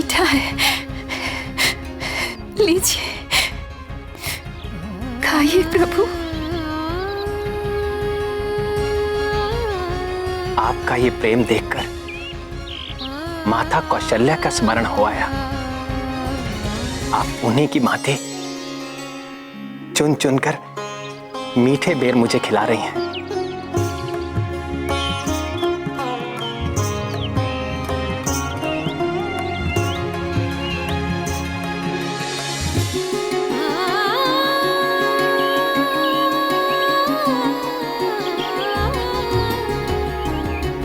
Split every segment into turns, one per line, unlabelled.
मीठा है, लीजिए, खाइए प्रभु।
आपका ये प्रेम देखकर माता कौशल्या का स्मरण हो आया। आप उन्हीं की माते चुन चुनकर मीठे बेर मुझे खिला रही हैं।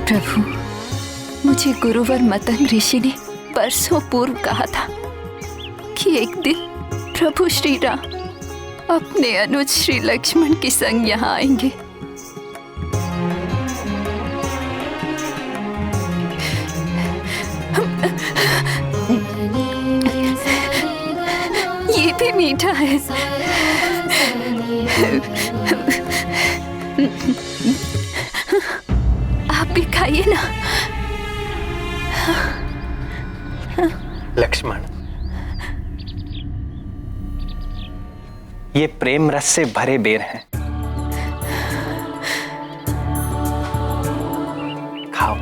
प्रभु, मुझे गुरुवर मतंग ऋषि ने बरसों पूर्व कहा था कि एक दिन प्रभु श्री राम अपने अनुज श्री लक्ष्मण के संग यहाँ आएंगे। ये भी मीठा है। आप भी खाइए ना।
लक्ष्मण, ये प्रेम रस से भरे बेर हैं। खाओ।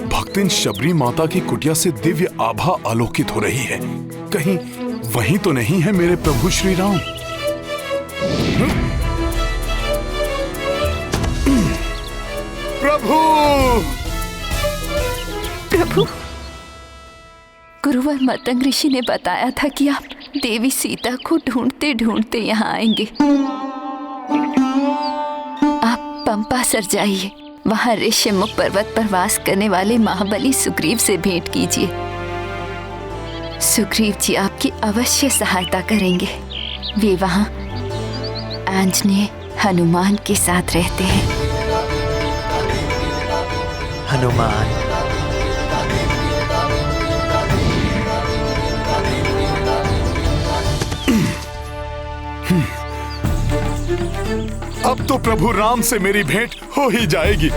भक्तिन शबरी माता की कुटिया से दिव्य आभा आलोकित हो रही है। कहीं वही तो नहीं है मेरे प्रभु श्री राम? प्रभु!
प्रभु, गुरुवर मतंग ऋषि ने बताया था कि आप देवी सीता को ढूंढते ढूंढते यहाँ आएंगे। आप पंपा सर जाइए, वहाँ ऋष्यमुख पर्वत पर वास करने वाले महाबली सुग्रीव से भेंट कीजिए। सुग्रीव जी आपकी अवश्य सहायता करेंगे। वे वहाँ आंजनेय हनुमान के साथ रहते हैं।
हनुमान,
अब तो प्रभु राम से मेरी भेंट हो ही जाएगी।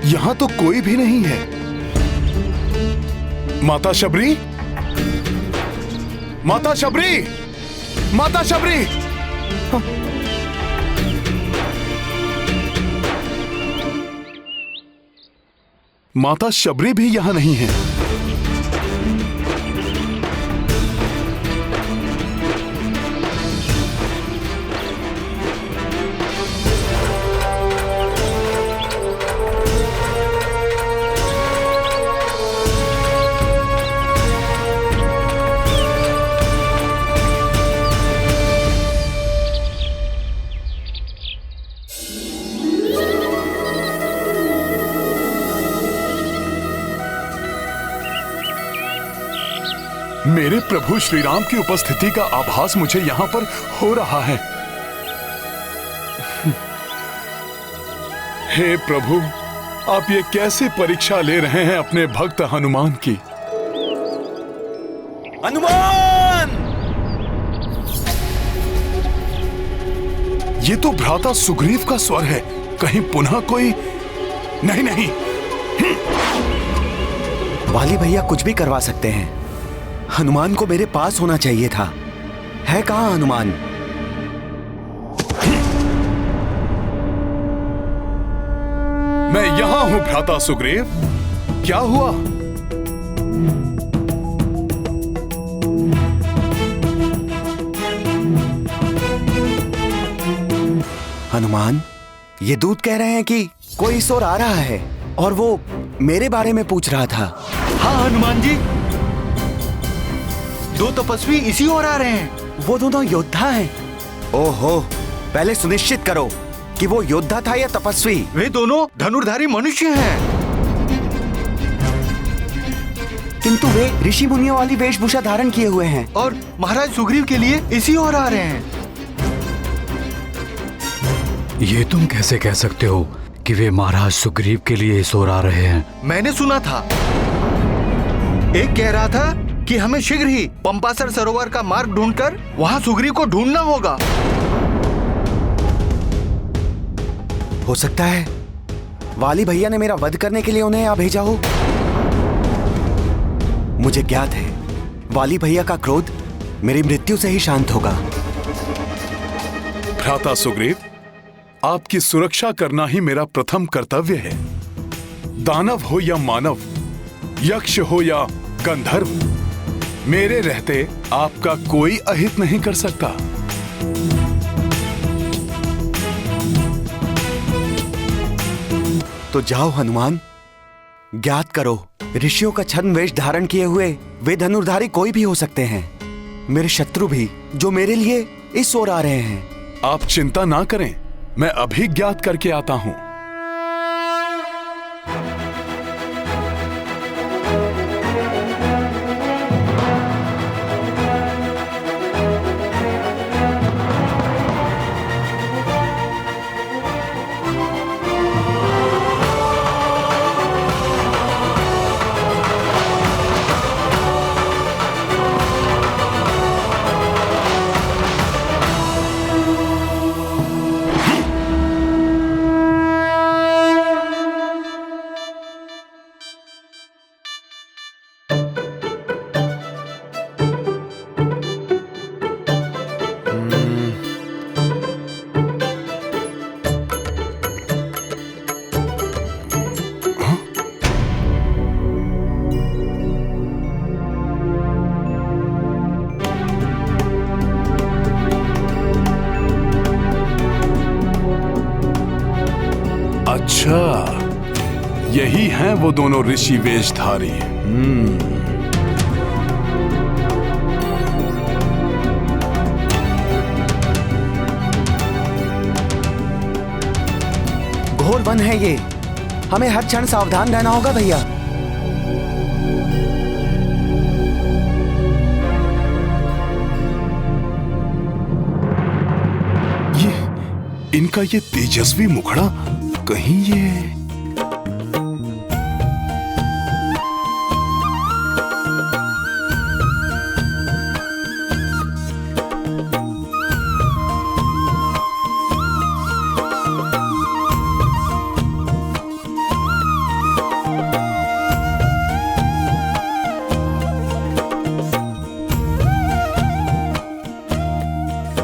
यहाँ तो कोई भी नहीं है। माता शबरी, माता शबरी, माता शबरी! हाँ। माता शबरी भी यहां नहीं है। मेरे प्रभु श्री राम की उपस्थिति का आभास मुझे यहाँ पर हो रहा है। हे प्रभु, आप ये कैसे परीक्षा ले रहे हैं अपने भक्त हनुमान की?
हनुमान!
ये तो भ्राता सुग्रीव का स्वर है। कहीं पुनः कोई? नहीं नहीं,
वाली भैया कुछ भी करवा सकते हैं। हनुमान को मेरे पास होना चाहिए था। है कहाँ हनुमान?
मैं यहां हूं भ्राता सुग्रीव। क्या हुआ?
हनुमान, ये दूत कह रहे हैं कि कोई ईश्वर आ रहा है और वो मेरे बारे में पूछ रहा था।
हाँ हनुमान जी, दो तपस्वी इसी ओर आ रहे हैं।
वो दोनों योद्धा हैं। ओहो, पहले सुनिश्चित करो कि वो योद्धा था या तपस्वी।
वे दोनों धनुर्धारी मनुष्य हैं।
किंतु वे ऋषि मुनियों वाली वेशभूषा धारण किए हुए हैं।
और महाराज सुग्रीव के लिए इसी ओर आ रहे हैं।
ये तुम कैसे कह सकते हो कि वे महाराज सुग्रीव के लिए इस ओर आ रहे हैं?
मैंने सुना था, एक कह रहा था कि हमें शीघ्र ही पंपासर सरोवर का मार्ग ढूंढकर वहां सुग्रीव को ढूंढना होगा।
हो सकता है वाली भैया ने मेरा वध करने के लिए उन्हें यहाँ भेजा हो। मुझे ज्ञात है वाली भैया का क्रोध मेरी मृत्यु से ही शांत होगा।
भ्राता सुग्रीव, आपकी सुरक्षा करना ही मेरा प्रथम कर्तव्य है। दानव हो या मानव, यक्ष हो या गंधर्व, मेरे रहते आपका कोई अहित नहीं कर सकता।
तो जाओ हनुमान, ज्ञात करो ऋषियों का छद्म वेश धारण किए हुए वे धनुर्धारी कोई भी हो सकते हैं। मेरे शत्रु भी जो मेरे लिए इस ओर आ रहे हैं।
आप चिंता ना करें, मैं अभी ज्ञात करके आता हूं। अच्छा, यही हैं वो दोनों ऋषि वेशधारी।
घोर वन है ये, हमें हर क्षण सावधान रहना होगा भैया।
इनका ये तेजस्वी मुखड़ा, कहीं ये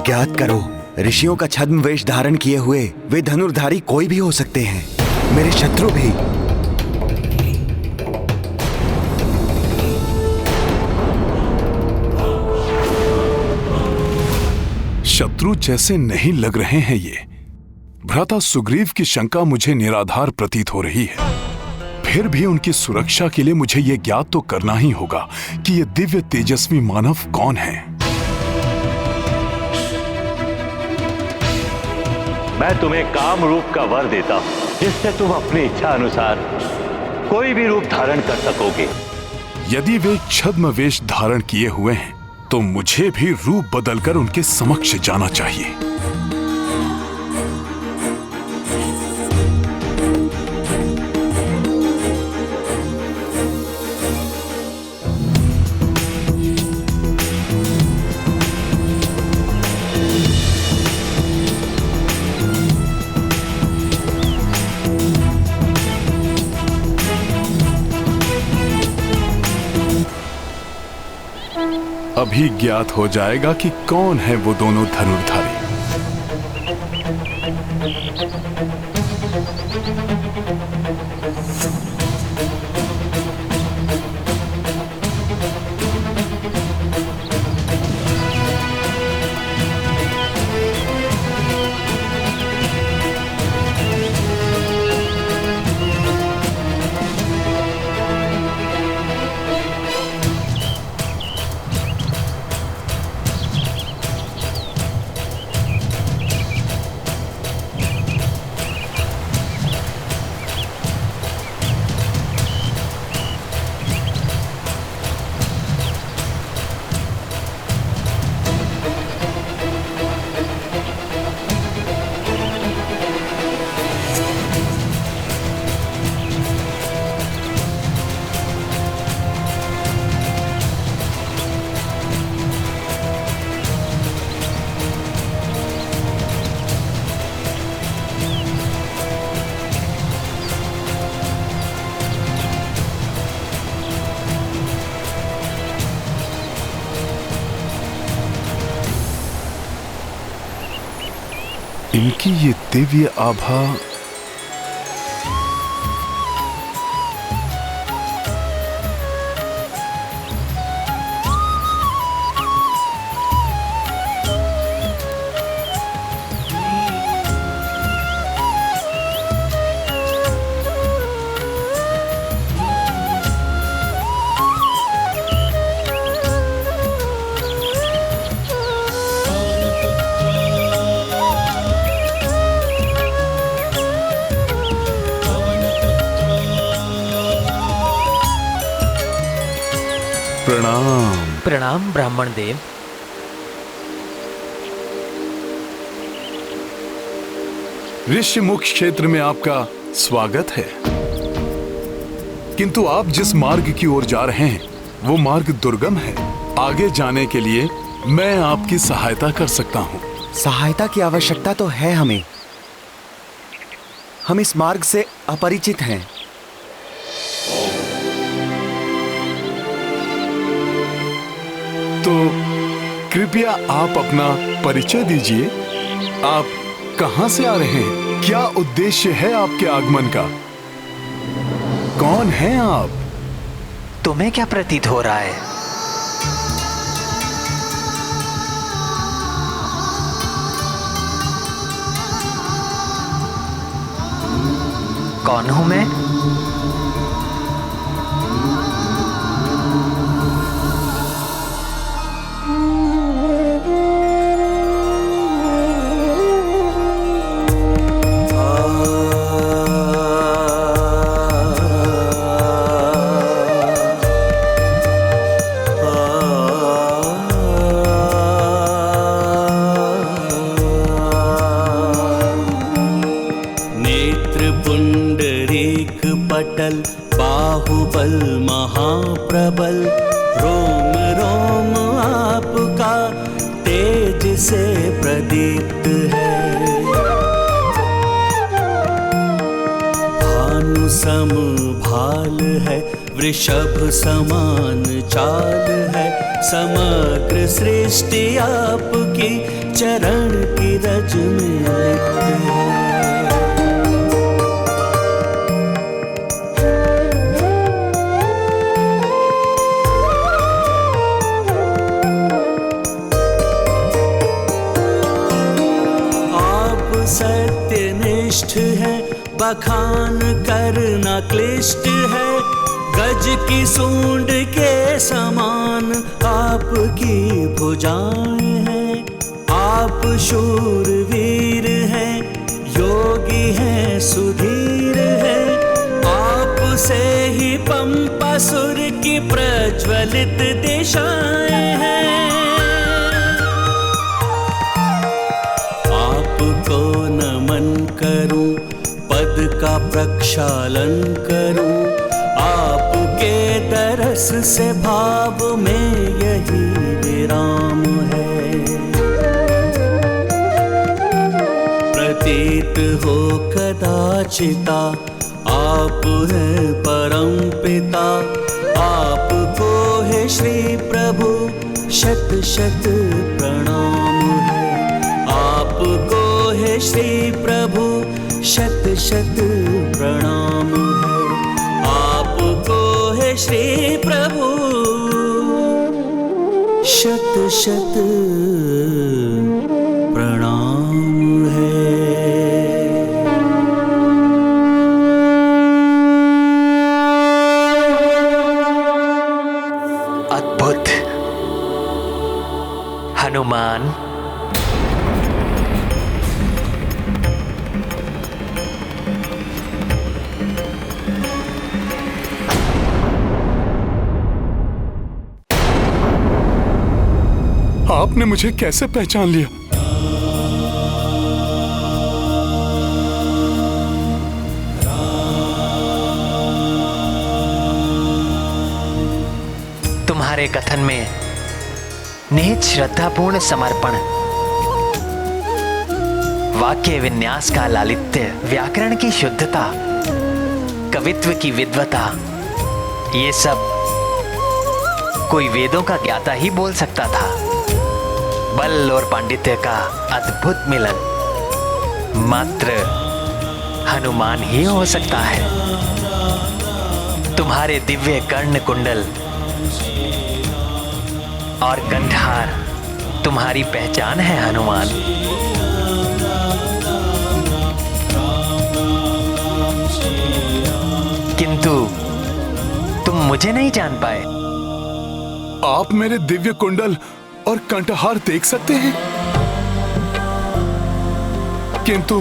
ज्ञात करो ऋषियों का छद्म वेश धारण किए हुए वे धनुर्धारी कोई भी हो सकते हैं, मेरे शत्रु भी।
शत्रु जैसे नहीं लग रहे हैं ये। भ्राता सुग्रीव की शंका मुझे निराधार प्रतीत हो रही है। फिर भी उनकी सुरक्षा के लिए मुझे ये ज्ञात तो करना ही होगा कि ये दिव्य तेजस्वी मानव कौन है।
मैं तुम्हें काम रूप का वर देता हूं, जिससे तुम अपनी इच्छा अनुसार कोई भी रूप धारण कर सकोगे।
यदि वे छद्म वेश धारण किए हुए हैं तो मुझे भी रूप बदलकर उनके समक्ष जाना चाहिए। अभी ज्ञात हो जाएगा कि कौन है वो दोनों धनुर्धारी। इनकी ये दिव्य आभा प्रणाम।
प्रणाम ब्राह्मण देव।
ऋषिमुख क्षेत्र में आपका स्वागत है, किंतु आप जिस मार्ग की ओर जा रहे हैं वो मार्ग दुर्गम है। आगे जाने के लिए मैं आपकी सहायता कर सकता हूँ।
सहायता की आवश्यकता तो है हमें। हम इस मार्ग से अपरिचित हैं।
तो कृपया आप अपना परिचय दीजिए। आप कहां से आ रहे हैं? क्या उद्देश्य है आपके आगमन का? कौन हैं आप?
तुम्हें क्या प्रतीत हो रहा है? कौन हूं मैं?
पटल बाहुबल महाप्रबल, रोम रोम आपका तेज से प्रदीप्त है। भानु सम भाल है, वृषभ समान चाल है, समग्र सृष्टि आपकी चरण की रज में लिप्त है। सत्यनिष्ठ है, बखान करना क्लिष्ट है, गज की सूंड के समान आपकी भुजाएं हैं। आप शूरवीर हैं, योगी हैं, सुधीर हैं, आपसे ही पंपासुर की प्रज्वलित दिशाएं हैं। आपको नमन करूं, पद का प्रक्षालन करूं, आपके दरस से भाव में यही विराम है। प्रतीत हो कदाचिता आप हैं परम पिता, आपको है श्री प्रभु शत शत प्रणाम है। आपको है श्री प्रभु शत शत प्रणाम है। आपको है श्री प्रभु शत शत प्रणाम है।
अद्भुत हनुमान।
आपने मुझे कैसे पहचान लिया?
तुम्हारे कथन में निहित श्रद्धापूर्ण समर्पण, वाक्य विन्यास का लालित्य, व्याकरण की शुद्धता, कवित्व की विद्वता, ये सब कोई वेदों का ज्ञाता ही बोल सकता था। बल और पांडित्य का अद्भुत मिलन। मात्र हनुमान ही हो सकता है। तुम्हारे दिव्य कर्ण कुंडल और कंठहार तुम्हारी पहचान है हनुमान। किंतु तुम मुझे नहीं जान पाए।
आप मेरे दिव्य कुंडल और कंठहार देख सकते हैं, किंतु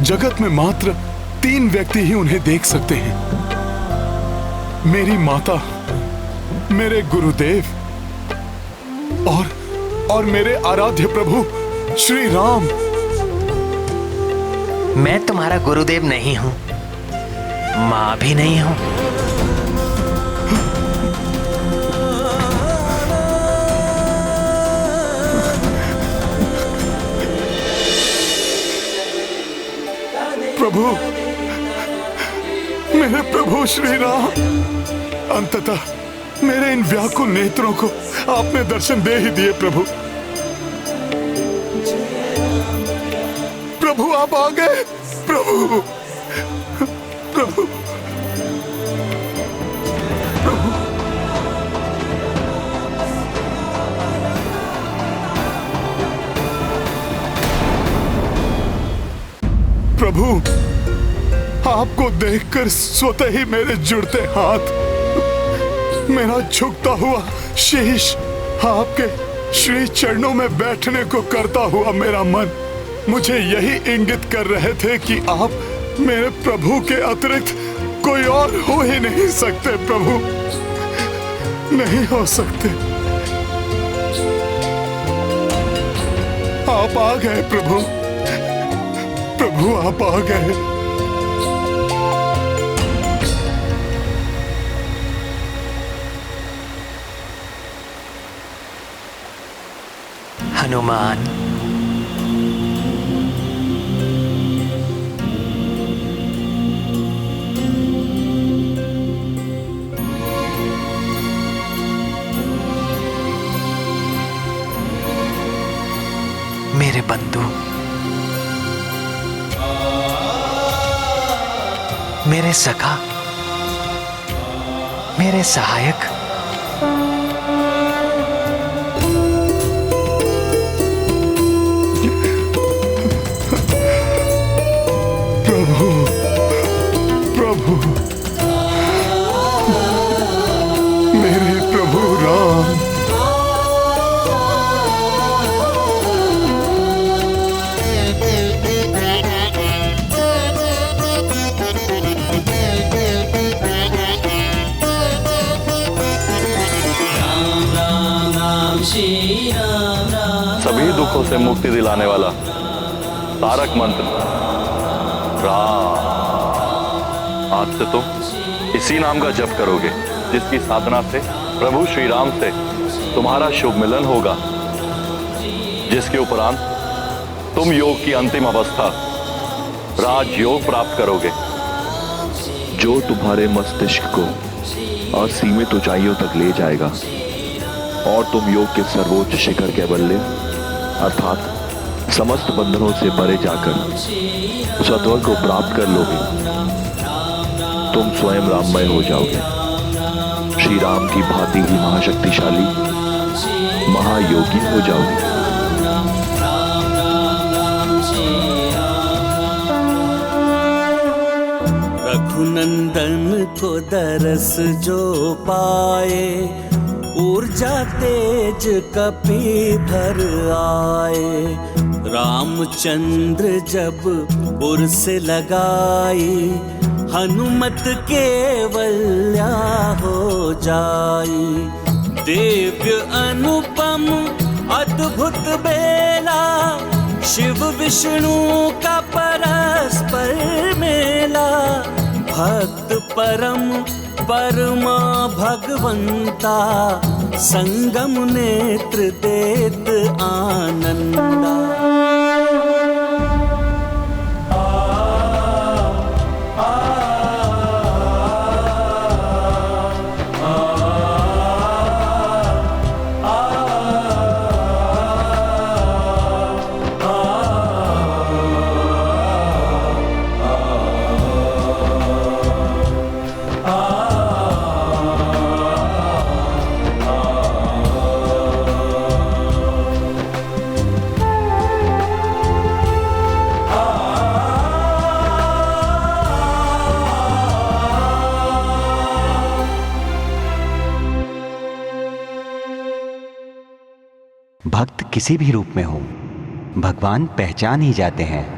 जगत में मात्र 3 व्यक्ति ही उन्हें देख सकते हैं। मेरी माता, मेरे गुरुदेव और मेरे आराध्य प्रभु श्री राम।
मैं तुम्हारा गुरुदेव नहीं हूं, मां भी नहीं हूं।
प्रभु, मेरे प्रभु श्री राम, अंततः मेरे इन व्याकुल नेत्रों को आपने दर्शन दे ही दिए। प्रभु, प्रभु आप आ गए। प्रभु, प्रभु, प्रभु, प्रभु, आपको देखकर स्वतः ही मेरे जुड़ते हाथ, मेरा झुकता हुआ शीश आपके श्री चरणों में बैठने को करता हुआ मेरा मन मुझे यही इंगित कर रहे थे कि आप मेरे प्रभु के अतिरिक्त कोई और हो ही नहीं सकते। प्रभु, नहीं हो सकते। आप आ गए प्रभु, प्रभु आप आ गए।
हनुमान, मेरे बंधु, मेरे सखा, मेरे सहायक,
प्रभु, प्रभु, मेरे प्रभु राम,
सभी दुखों से मुक्ति दिलाने वाला तारक मंत्र राम। आज से तुम इसी नाम का जप करोगे, जिसकी साधना से प्रभु श्री राम से तुम्हारा शुभ मिलन होगा, जिसके उपरांत तुम योग की अंतिम अवस्था राजयोग प्राप्त करोगे,
जो तुम्हारे मस्तिष्क को असीमित ऊंचाइयों तक ले जाएगा और तुम योग के सर्वोच्च शिखर के बल्ले अर्थात समस्त बंधनों से परे जाकर सत्वर को प्राप्त कर लोगे। तुम स्वयं राममय हो जाओगे, श्री राम की भांति ही महाशक्तिशाली महायोगी हो जाओगे।
रघुनंदन को दरस जो पाए, ऊर्जा तेज कपि भर आए। रामचंद्र जब उर्स लगाई, हनुमत केवल्या हो जाई। दिव्य अनुपम अद्भुत बेला, शिव विष्णु का परस्पर मेला। भक्त परम परमा भगवंता, संगम नेत्र देत आनंदा।
भक्त किसी भी रूप में हो, भगवान पहचान ही जाते हैं।